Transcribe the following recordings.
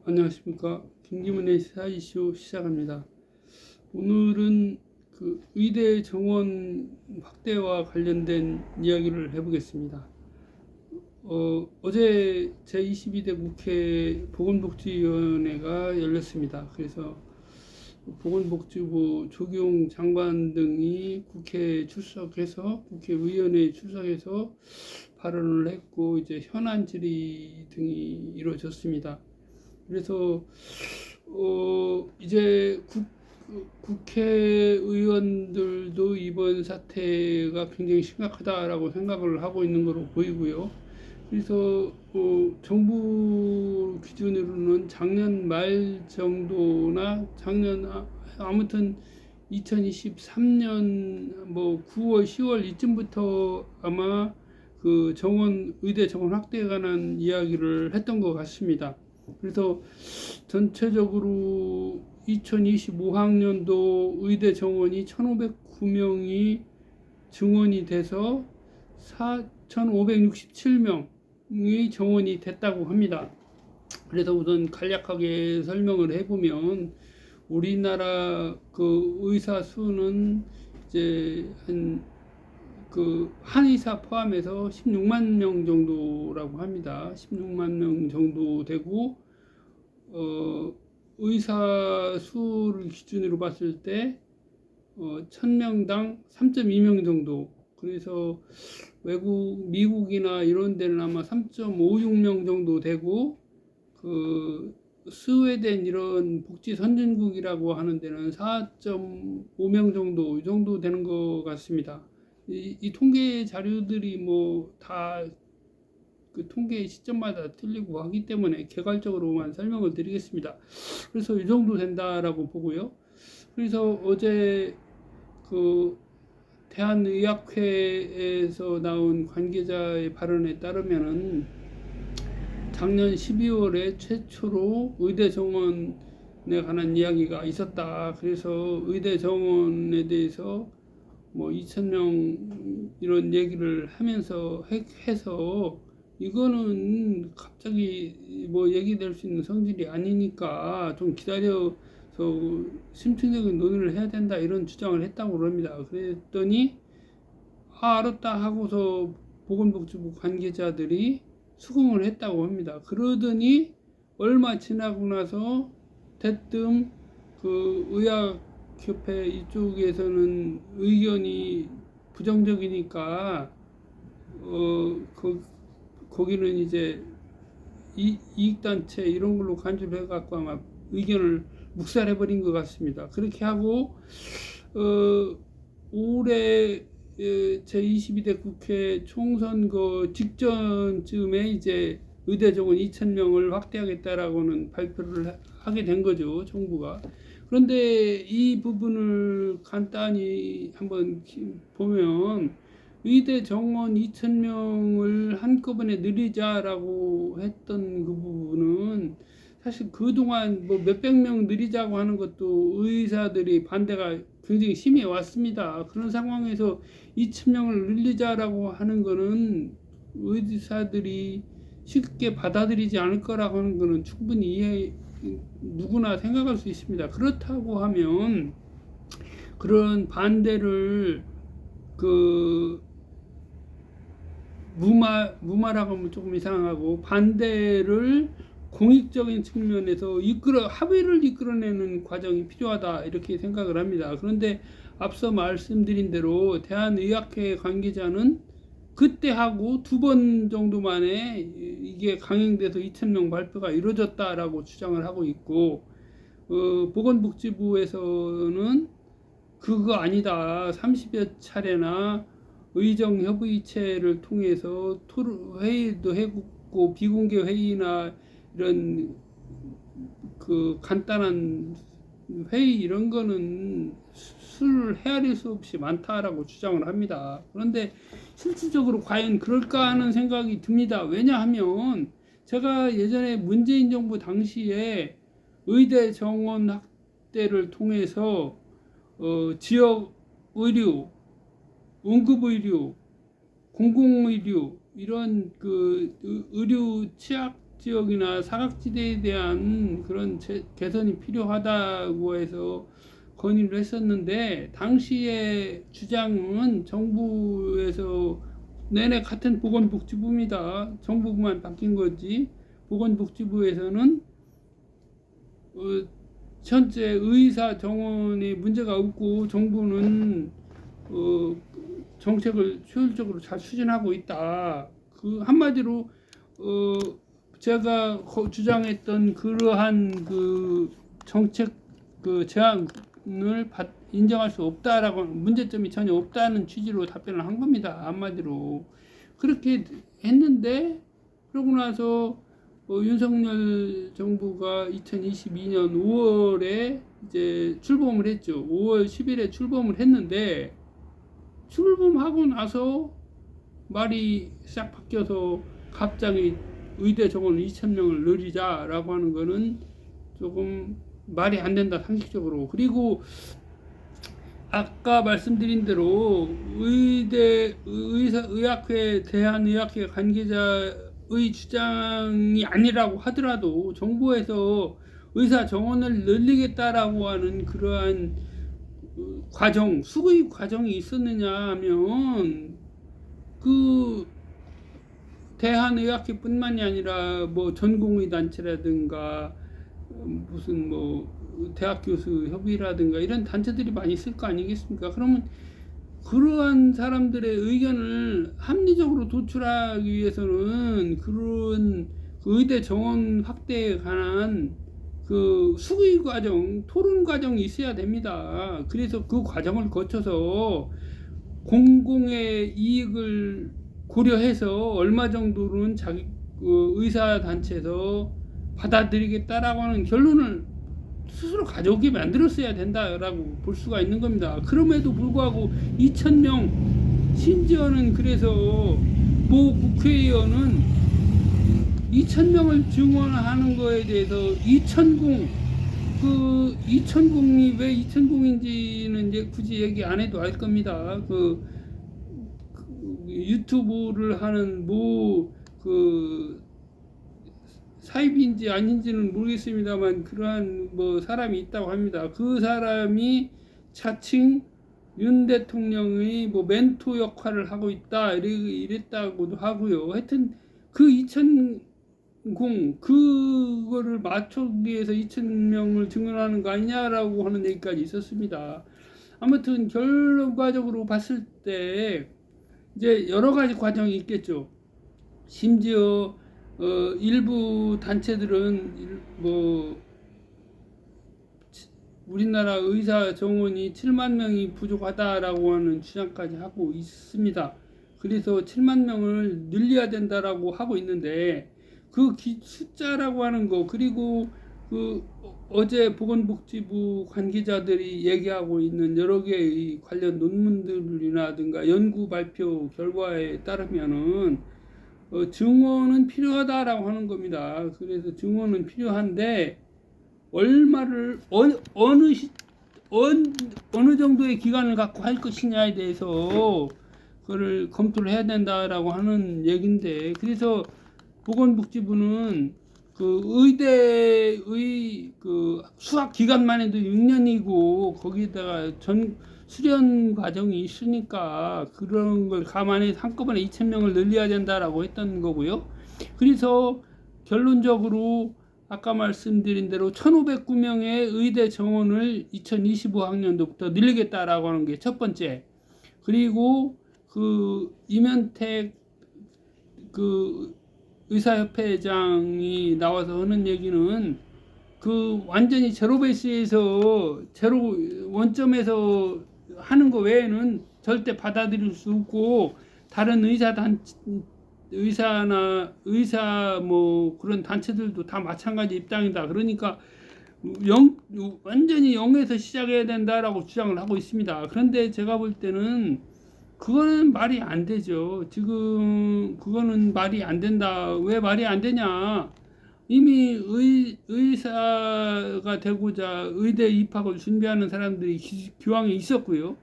안녕하십니까. 김기문의 시사 이슈 시작합니다. 오늘은 그 의대 정원 확대와 관련된 이야기를 해보겠습니다. 어제 제22대 국회 보건복지위원회가 열렸습니다. 그래서 보건복지부 조기용 장관 등이 국회에 출석해서 국회의원회에 출석해서 발언을 했고 이제 현안 질의 등이 이루어졌습니다. 그래서 이제 국회의원들도 이번 사태가 굉장히 심각하다라고 생각을 하고 있는 것으로 보이고요. 그래서 정부 기준으로는 작년 말 정도나 아무튼 2023년 뭐 9월, 10월 이쯤부터 아마 그 의대 정원 확대에 관한 이야기를 했던 것 같습니다. 그래서 전체적으로 2025학년도 의대 정원이 1,509명이 증원이 돼서 4,567명이 정원이 됐다고 합니다. 그래서 우선 간략하게 설명을 해보면 우리나라 그 의사 수는 이제 한의사 포함해서 16만 명 정도라고 합니다. 16만 명 정도 되고, 의사 수를 기준으로 봤을 때, 1000명당 3.2명 정도. 그래서 미국이나 이런 데는 아마 3.56명 정도 되고, 스웨덴 이런 복지 선진국이라고 하는 데는 4.5명 정도, 이 정도 되는 것 같습니다. 이 통계 자료들이 뭐 다 그 통계 시점마다 틀리고 하기 때문에 개괄적으로만 설명을 드리겠습니다. 그래서 이 정도 된다라고 보고요. 그래서 어제 그 대한의학회에서 나온 관계자의 발언에 따르면은 작년 12월에 최초로 의대 정원에 관한 이야기가 있었다. 그래서 의대 정원에 대해서 뭐 2,000명 이런 얘기를 하면서 해서 이거는 갑자기 뭐 얘기될 수 있는 성질이 아니니까 좀 기다려서 심층적인 논의를 해야 된다 이런 주장을 했다고 그럽니다. 그랬더니 알았다 하고서 보건복지부 관계자들이 수긍을 했다고 합니다. 그러더니 얼마 지나고 나서 대뜸 그 의학협회 이쪽에서는 의견이 부정적이니까 거기는 이제 이익단체 이런 걸로 간주해갖고 아마 의견을 묵살해버린 것 같습니다. 그렇게 하고 올해 제22대 국회 총선거 직전쯤에 이제 의대 정원 2,000명을 확대하겠다라고는 발표를 하게 된 거죠, 정부가. 그런데 이 부분을 간단히 한번 보면 의대 정원 2,000명을 한꺼번에 늘리자라고 했던 그 부분은 사실 그동안 뭐 몇백 명 늘리자고 하는 것도 의사들이 반대가 굉장히 심해 왔습니다. 그런 상황에서 2,000명을 늘리자라고 하는 거는 의사들이 쉽게 받아들이지 않을 거라고 하는 거는 충분히 누구나 생각할 수 있습니다. 그렇다고 하면 그런 반대를 무마라고 하면 조금 이상하고 반대를 공익적인 측면에서 합의를 이끌어내는 과정이 필요하다 이렇게 생각을 합니다. 그런데 앞서 말씀드린 대로 대한의학회 관계자는 그때 하고 2번 정도 만에 이게 강행돼서 2,000명 발표가 이루어졌다라고 주장을 하고 있고 보건복지부에서는 그거 아니다. 30여 차례나 의정협의체를 통해서 회의도 해봤고 비공개 회의나 이런 그 간단한 회의 이런 거는 수를 헤아릴 수 없이 많다라고 주장을 합니다. 그런데 실질적으로 과연 그럴까 하는 생각이 듭니다. 왜냐하면 제가 예전에 문재인 정부 당시에 의대 정원 확대를 통해서 지역 의료, 응급의료, 공공의료 이런 그 의료 취약 지역이나 사각지대에 대한 그런 개선이 필요하다고 해서 건의를 했었는데, 당시의 주장은 정부에서 내내 같은 보건복지부입니다. 정부만 바뀐 거지. 보건복지부에서는 현재 의사 정원에 문제가 없고 정부는 정책을 효율적으로 잘 추진하고 있다. 그 한마디로 제가 주장했던 그러한 그 정책 그 제안을 인정할 수 없다라고, 문제점이 전혀 없다는 취지로 답변을 한 겁니다. 한마디로 그렇게 했는데, 그러고 나서 윤석열 정부가 2022년 5월에 이제 출범을 했죠. 5월 10일에 출범을 했는데, 출범하고 나서 말이 싹 바뀌어서 갑자기 의대 정원 2,000명을 늘리자라고 하는 거는 조금 말이 안 된다, 상식적으로. 그리고 아까 말씀드린 대로 의학회, 대한의학회 관계자의 주장이 아니라고 하더라도 정부에서 의사 정원을 늘리겠다라고 하는 그러한 과정, 수급 과정이 있었느냐 하면, 그 대한의학회뿐만이 아니라 뭐 전공의 단체라든가 무슨 뭐 대학 교수 협의라든가 이런 단체들이 많이 있을 거 아니겠습니까? 그러면 그러한 사람들의 의견을 합리적으로 도출하기 위해서는 그런 의대 정원 확대에 관한 그 수의 과정, 토론 과정이 있어야 됩니다. 그래서 그 과정을 거쳐서 공공의 이익을 고려해서 얼마 정도는 자기 의사 단체에서 받아들이겠다라고 하는 결론을 스스로 가져오게 만들었어야 된다라고 볼 수가 있는 겁니다. 그럼에도 불구하고 2,000명, 심지어는 그래서 모 국회의원은 2,000명을 증원하는 거에 대해서 2,000공, 그 2,000공이 왜 2,000공인지는 이제 굳이 얘기 안 해도 알 겁니다. 그 유튜브를 하는 그 사입인지 아닌지는 모르겠습니다만 그러한 뭐 사람이 있다고 합니다. 그 사람이 자칭 윤 대통령의 뭐 멘토 역할을 하고 있다 이랬다고도 하고요. 하여튼 그 2,000공 그거를 맞추기 위해서 2,000명을 증언하는 거 아니냐라고 하는 얘기까지 있었습니다. 아무튼 결과적으로 봤을 때 이제 여러 가지 과정이 있겠죠. 심지어 일부 단체들은 뭐 우리나라 의사 정원이 7만 명이 부족하다라고 하는 주장까지 하고 있습니다. 그래서 7만 명을 늘려야 된다라고 하고 있는데, 그 숫자라고 하는 거, 그리고 그 어제 보건복지부 관계자들이 얘기하고 있는 여러 개의 관련 논문들이라든가 연구 발표 결과에 따르면은 증원은 필요하다라고 하는 겁니다. 그래서 증원은 필요한데 얼마를 어느 정도의 기간을 갖고 할 것이냐에 대해서 그거를 검토를 해야 된다라고 하는 얘긴데, 그래서 보건복지부는 그 의대의 그 수학 기간만 해도 6년이고 거기다가 수련 과정이 있으니까 그런 걸 감안해서 한꺼번에 2,000명을 늘려야 된다라고 했던 거고요. 그래서 결론적으로 아까 말씀드린 대로 1,509명의 의대 정원을 2025학년도부터 늘리겠다라고 하는 게 첫 번째. 그리고 그 이면택 그 의사협회장이 나와서 하는 얘기는 그 완전히 제로 베이스에서 제로 원점에서 하는 거 외에는 절대 받아들일 수 없고, 다른 의사 뭐 그런 단체들도 다 마찬가지 입장이다. 그러니까 완전히 0에서 시작해야 된다라고 주장을 하고 있습니다. 그런데 제가 볼 때는 그거는 말이 안 되죠. 지금 그거는 말이 안 된다. 왜 말이 안 되냐? 이미 의사가 되고자 의대 입학을 준비하는 사람들이 기왕에 있었고요.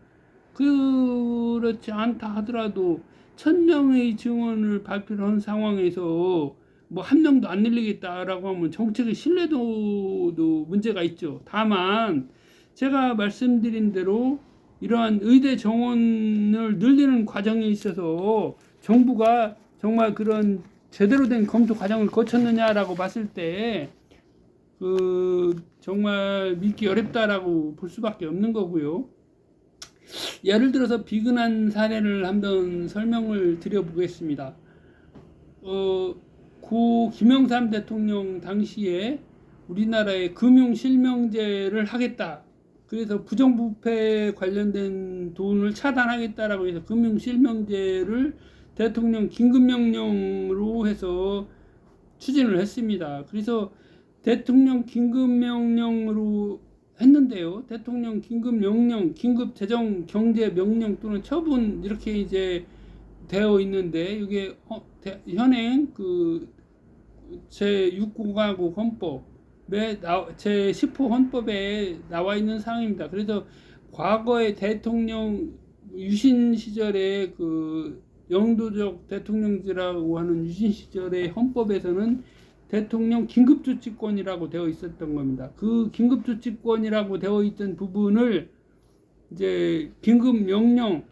그렇지 않다 하더라도 1,000명의 증원을 발표를 한 상황에서 뭐 한 명도 안 늘리겠다라고 하면 정책의 신뢰도도 문제가 있죠. 다만 제가 말씀드린 대로 이러한 의대 정원을 늘리는 과정에 있어서 정부가 정말 그런 제대로 된 검토 과정을 거쳤느냐라고 봤을 때 정말 믿기 어렵다라고 볼 수밖에 없는 거고요. 예를 들어서 비근한 사례를 한번 설명을 드려보겠습니다. 고 김영삼 대통령 당시에 우리나라에 금융실명제를 하겠다. 그래서 부정부패 관련된 돈을 차단하겠다라고 해서 금융실명제를 대통령 긴급명령으로 해서 추진을 했습니다. 그래서 대통령 긴급명령으로 했는데요. 대통령 긴급명령, 긴급재정경제명령 또는 처분 이렇게 이제 되어 있는데 이게 현행 제6공화국 헌법에 제10호 헌법에 나와 있는 사항입니다. 그래서 과거의 대통령 유신 시절에 영도적 대통령제라고 하는 유신 시절의 헌법에서는 대통령 긴급조치권이라고 되어 있었던 겁니다. 그 긴급조치권이라고 되어 있던 부분을 이제 긴급명령과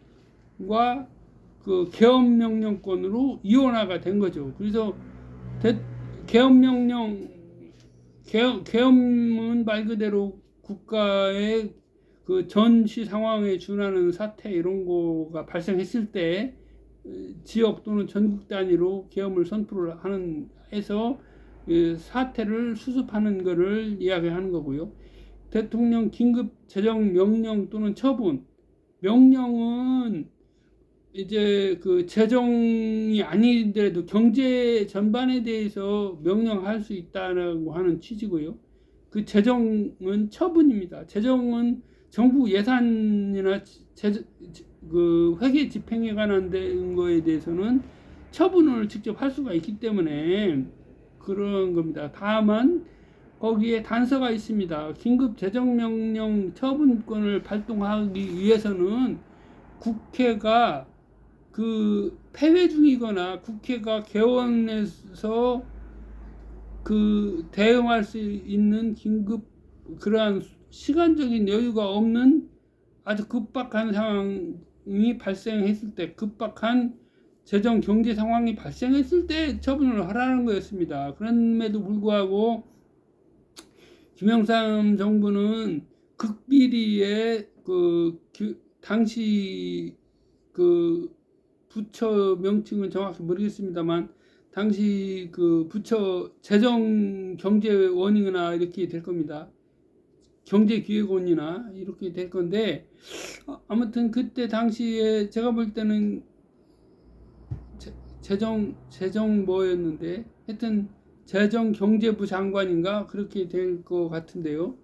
계엄명령권으로 이원화가 된 거죠. 그래서 계엄은 말 그대로 국가의 전시 상황에 준하는 사태 이런 거가 발생했을 때 지역 또는 전국 단위로 계엄을 선포를 해서 사태를 수습하는 것을 이야기하는 거고요. 대통령 긴급 재정 명령 또는 처분 명령은 이제 재정이 아니더라도 경제 전반에 대해서 명령할 수 있다고 하는 취지고요. 재정은 처분입니다. 재정은 정부 예산이나 회계 집행에 관한 거에 대해서는 처분을 직접 할 수가 있기 때문에 그런 겁니다. 다만 거기에 단서가 있습니다. 긴급 재정명령 처분권을 발동하기 위해서는 국회가 폐회 중이거나 국회가 개원해서 대응할 수 있는 그러한 시간적인 여유가 없는 아주 급박한 상황이 발생했을 때, 급박한 재정 경제 상황이 발생했을 때 처분을 하라는 거였습니다. 그럼에도 불구하고 김영삼 정부는 극비리에 당시 부처 명칭은 정확히 모르겠습니다만 당시 부처 재정경제원이나 이렇게 될 겁니다. 경제기획원이나 이렇게 될 건데 아무튼 그때 당시에 제가 볼 때는 재정 뭐였는데 하여튼 재정경제부 장관인가 그렇게 될 것 같은데요.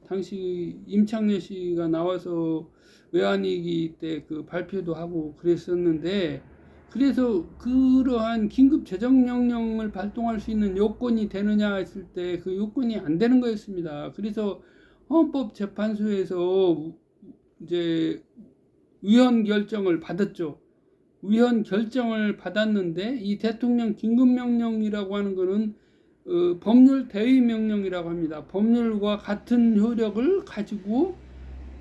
당시 임창래 씨가 나와서 외환위기 때 발표도 하고 그랬었는데 그래서 그러한 긴급 재정명령을 발동할 수 있는 요건이 되느냐 했을 때 그 요건이 안 되는 거였습니다. 그래서 헌법재판소에서 이제 위헌 결정을 받았죠. 위헌 결정을 받았는데 이 대통령 긴급명령이라고 하는 거는 법률 대위명령이라고 합니다. 법률과 같은 효력을 가지고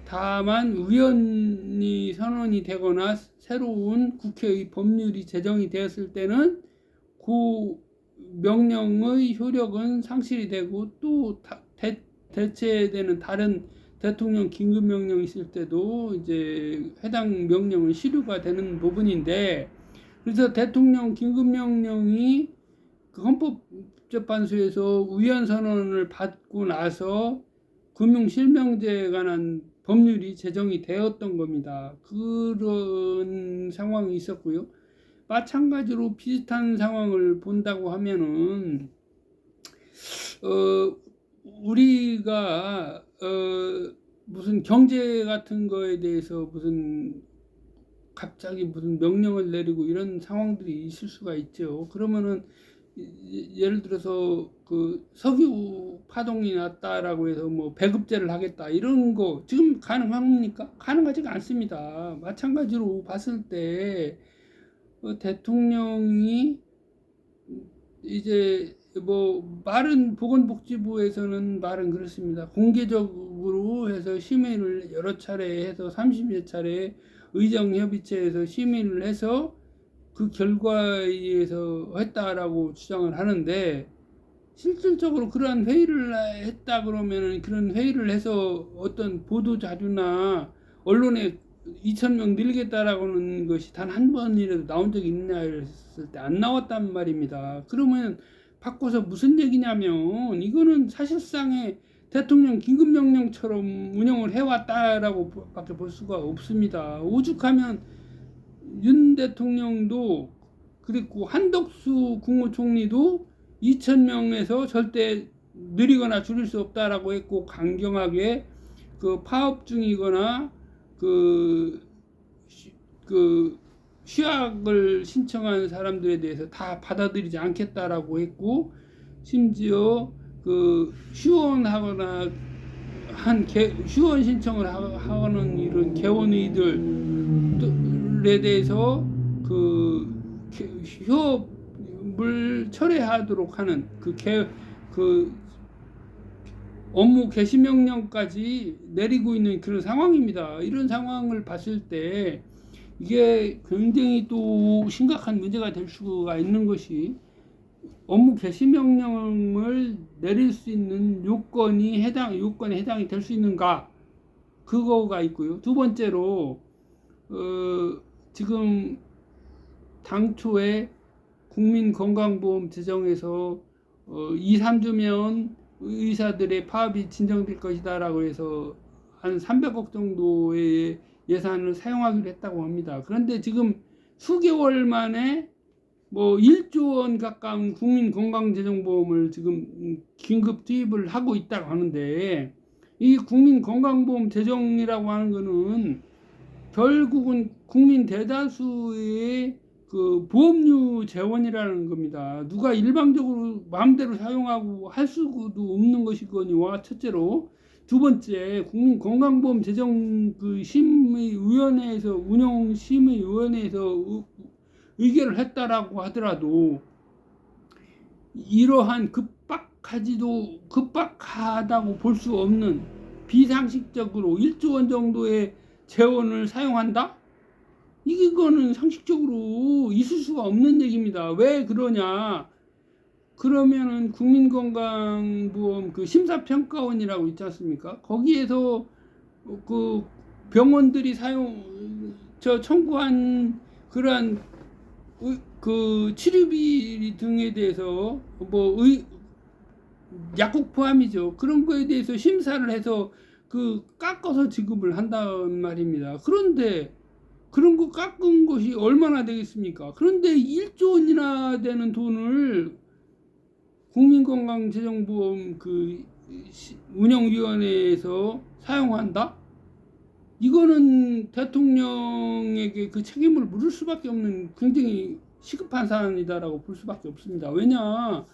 다만 위헌이 선언이 되거나 새로운 국회의 법률이 제정이 되었을 때는 그 명령의 효력은 상실이 되고 또 대체되는 다른 대통령 긴급명령이 있을 때도 이제 해당 명령은 실효가 되는 부분인데 그래서 대통령 긴급명령이 헌법재판소에서 위헌 선언을 받고 나서 금융실명제에 관한 법률이 제정이 되었던 겁니다. 그런 상황이 있었고요. 마찬가지로 비슷한 상황을 본다고 하면은 우리가 무슨 경제 같은 거에 대해서 무슨 갑자기 무슨 명령을 내리고 이런 상황들이 있을 수가 있죠. 그러면은 예를 들어서 석유 파동이 났다라고 해서 뭐 배급제를 하겠다 이런 거 지금 가능합니까? 가능하지가 않습니다. 마찬가지로 봤을 때 대통령이 이제 뭐 말은 보건복지부에서는 말은 그렇습니다. 공개적으로 해서 심의를 여러 차례 해서 30여 차례 의정협의체에서 심의를 해서 그 결과에 의해서 했다라고 주장을 하는데, 실질적으로 그러한 회의를 했다 그러면은 그런 회의를 해서 어떤 보도 자료나 언론에 2,000명 늘겠다라고는 것이 단 한 번이라도 나온 적이 있냐 했을 때 안 나왔단 말입니다. 그러면 바꿔서 무슨 얘기냐면, 이거는 사실상의 대통령 긴급명령처럼 운영을 해왔다라고 밖에 볼 수가 없습니다. 오죽하면 윤 대통령도 그리고 한덕수 국무총리도 2,000명에서 절대 느리거나 줄일 수 없다라고 했고, 강경하게 그 파업 중이거나 그 휴학을 신청한 사람들에 대해서 다 받아들이지 않겠다라고 했고, 심지어 그 휴원하거나 휴원 신청을 하는 이런 개원의들에 대해서 그 휴업을 철회하도록 하는 그 업무 개시 명령까지 내리고 있는 그런 상황입니다. 이런 상황을 봤을 때 이게 굉장히 또 심각한 문제가 될 수가 있는 것이, 업무 개시 명령을 내릴 수 있는 요건에 해당이 될 수 있는가, 그거가 있고요. 두 번째로 지금 당초에 국민건강보험 제정에서 2, 3주면 의사들의 파업이 진정될 것이다 라고 해서 한 300억 정도의 예산을 사용하기로 했다고 합니다. 그런데 지금 수개월 만에 뭐 1조 원 가까운 국민건강재정보험을 지금 긴급 투입을 하고 있다고 하는데, 이 국민건강보험 재정이라고 하는 거는 결국은 국민 대다수의 그 보험료 재원이라는 겁니다. 누가 일방적으로 마음대로 사용하고 할 수도 없는 것이거니와, 첫째로. 두 번째, 국민건강보험 재정 그 심의위원회에서, 운영심의위원회에서 의결을 했다라고 하더라도 이러한 급박하다고 볼 수 없는 비상식적으로 1조 원 정도의 재원을 사용한다? 이거는 상식적으로 있을 수가 없는 얘기입니다. 왜 그러냐? 그러면은 국민건강보험 그 심사평가원이라고 있지 않습니까? 거기에서 그 병원들이 청구한 그러한 그 치료비 등에 대해서 약국 포함이죠. 그런 거에 대해서 심사를 해서 깎아서 지급을 한단 말입니다. 그런데 그런 거 깎은 것이 얼마나 되겠습니까? 그런데 1조 원이나 되는 돈을 국민건강재정보험 운영위원회에서 사용한다? 이거는 대통령에게 그 책임을 물을 수밖에 없는 굉장히 시급한 사안이다라고 볼 수밖에 없습니다. 왜냐?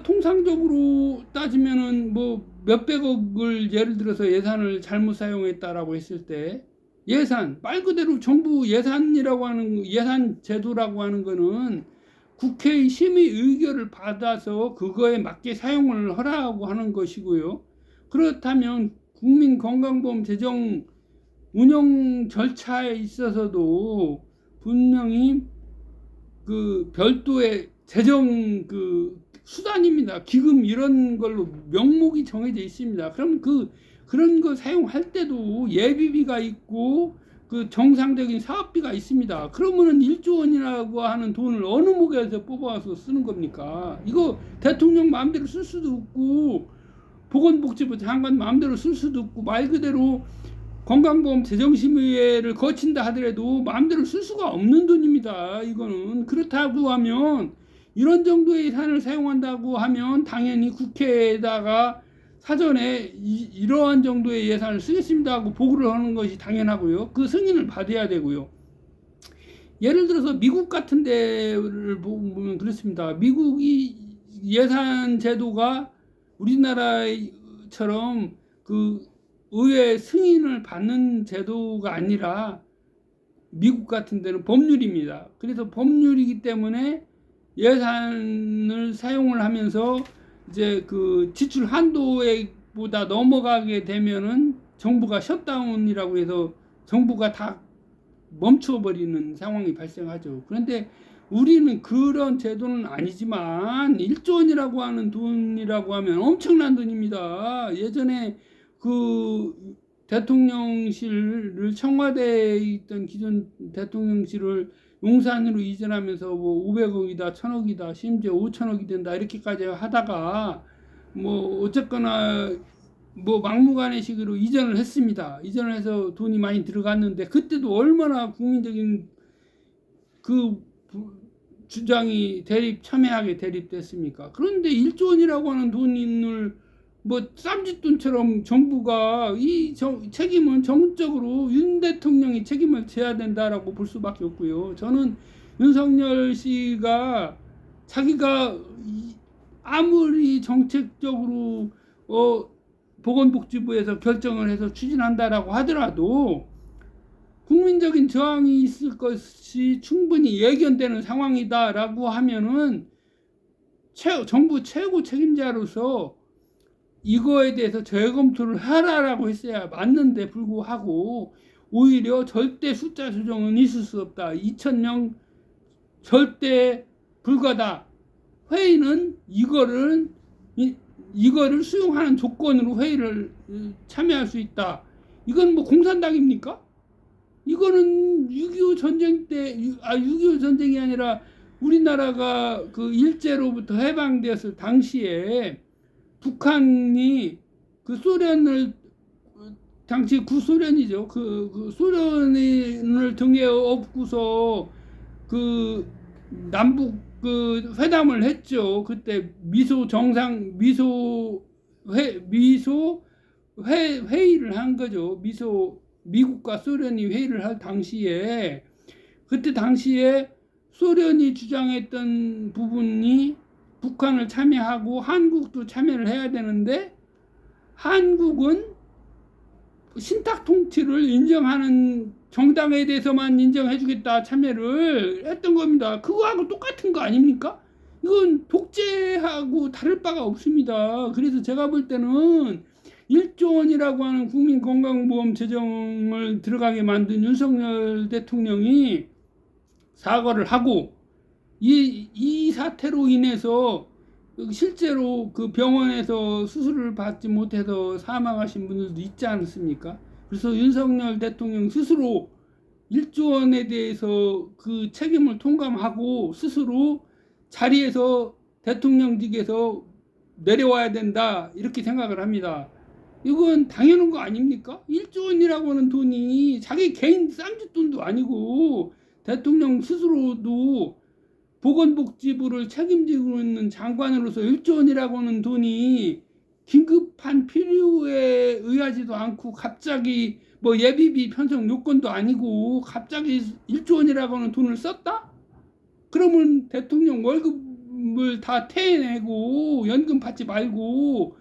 통상적으로 따지면은 뭐 몇백억을 예를 들어서 예산을 잘못 사용했다라고 했을 때, 말 그대로 정부 예산이라고 하는, 예산 제도라고 하는 거는 국회의 심의 의결을 받아서 그거에 맞게 사용을 하라고 하는 것이고요. 그렇다면 국민건강보험 재정 운영 절차에 있어서도 분명히 그 별도의 재정 수단입니다. 기금 이런 걸로 명목이 정해져 있습니다. 그럼 그런 거 사용할 때도 예비비가 있고 그 정상적인 사업비가 있습니다. 그러면은 1조 원이라고 하는 돈을 어느 목에서 뽑아서 쓰는 겁니까? 이거 대통령 마음대로 쓸 수도 없고, 보건복지부 장관 마음대로 쓸 수도 없고, 말 그대로 건강보험 재정심의회를 거친다 하더라도 마음대로 쓸 수가 없는 돈입니다. 이거는 그렇다고 하면, 이런 정도의 예산을 사용한다고 하면 당연히 국회에다가 사전에 이러한 정도의 예산을 쓰겠습니다 하고 보고를 하는 것이 당연하고요. 그 승인을 받아야 되고요. 예를 들어서 미국 같은 데를 보면 그렇습니다. 미국이 예산 제도가 우리나라처럼 의회 승인을 받는 제도가 아니라 미국 같은 데는 법률입니다. 그래서 법률이기 때문에 예산을 사용을 하면서 이제 그 지출 한도액보다 넘어가게 되면은 정부가 셧다운이라고 해서 정부가 다 멈춰버리는 상황이 발생하죠. 그런데 우리는 그런 제도는 아니지만 1조 원이라고 하는 돈이라고 하면 엄청난 돈입니다. 예전에 그 대통령실을 청와대에 있던 기존 대통령실을 용산으로 이전하면서 뭐 500억이다, 1000억이다, 심지어 5천억이 된다 이렇게까지 하다가 뭐 어쨌거나 뭐 막무가내식으로 이전을 했습니다. 이전을 해서 돈이 많이 들어갔는데 그때도 얼마나 국민적인 그 주장이 첨예하게 대립됐습니까? 그런데 1조 원이라고 하는 돈을 뭐 쌈짓돈처럼 정부가 책임은 전적으로 윤 대통령이 책임을 져야 된다라고 볼 수밖에 없고요. 저는 윤석열 씨가 자기가 아무리 정책적으로 보건복지부에서 결정을 해서 추진한다라고 하더라도 국민적인 저항이 있을 것이 충분히 예견되는 상황이다라고 하면은 정부 최고 책임자로서 이거에 대해서 재검토를 하라라고 했어야 맞는데 불구하고 오히려 절대 숫자 조정은 있을 수 없다. 2000명 절대 불가다. 회의는 이거를 수용하는 조건으로 회의를 참여할 수 있다. 이건 뭐 공산당입니까? 이거는 6.25 전쟁 때, 6.25 전쟁이 아니라 우리나라가 그 일제로부터 해방되었을 당시에 북한이 그 소련을, 당시 구소련이죠. 그 소련을 등에 업고서 그 남북 그 회담을 했죠. 그때 회의를 한 거죠. 미국과 소련이 회의를 할 당시에 그때 당시에 소련이 주장했던 부분이 북한을 참여하고 한국도 참여를 해야 되는데 한국은 신탁 통치를 인정하는 정당에 대해서만 인정해주겠다 참여를 했던 겁니다. 그거하고 똑같은 거 아닙니까? 이건 독재하고 다를 바가 없습니다. 그래서 제가 볼 때는 1조 원이라고 하는 국민건강보험 재정을 들어가게 만든 윤석열 대통령이 사과를 하고 이 사태로 인해서 실제로 그 병원에서 수술을 받지 못해서 사망하신 분들도 있지 않습니까? 그래서 윤석열 대통령 스스로 1조 원에 대해서 그 책임을 통감하고 스스로 자리에서 대통령직에서 내려와야 된다 이렇게 생각을 합니다. 이건 당연한 거 아닙니까? 1조 원이라고 하는 돈이 자기 개인 쌈짓돈도 아니고 대통령 스스로도 보건복지부를 책임지고 있는 장관으로서 1조 원이라고 하는 돈이 긴급한 필요에 의하지도 않고 갑자기 뭐 예비비 편성 요건도 아니고 갑자기 1조 원이라고 하는 돈을 썼다? 그러면 대통령 월급을 다 퇴내고 연금 받지 말고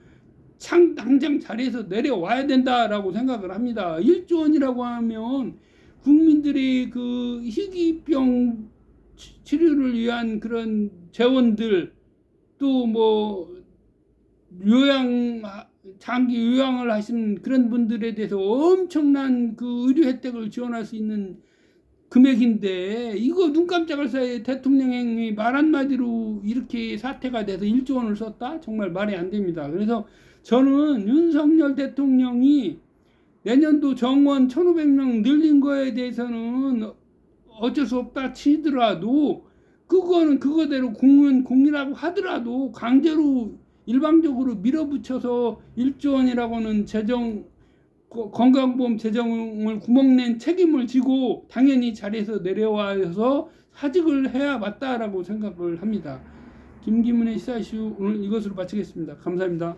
당장 자리에서 내려와야 된다라고 생각을 합니다. 1조 원이라고 하면 국민들이 그 희귀병 치료를 위한 그런 재원들 또 뭐 장기 요양을 하신 그런 분들에 대해서 엄청난 그 의료 혜택을 지원할 수 있는 금액인데 이거 눈 깜짝할 사이에 대통령이 말 한마디로 이렇게 사태가 돼서 1조 원을 썼다? 정말 말이 안 됩니다. 그래서 저는 윤석열 대통령이 내년도 정원 1,500명 늘린 거에 대해서는 어쩔 수 없다 치더라도 그거는 그거대로 공이라고 하더라도 강제로 일방적으로 밀어붙여서 1조 원이라고는 건강보험 재정을 구멍낸 책임을 지고 당연히 자리에서 내려와서 사직을 해야 맞다라고 생각을 합니다. 김기문의 시사이슈 오늘 이것으로 마치겠습니다. 감사합니다.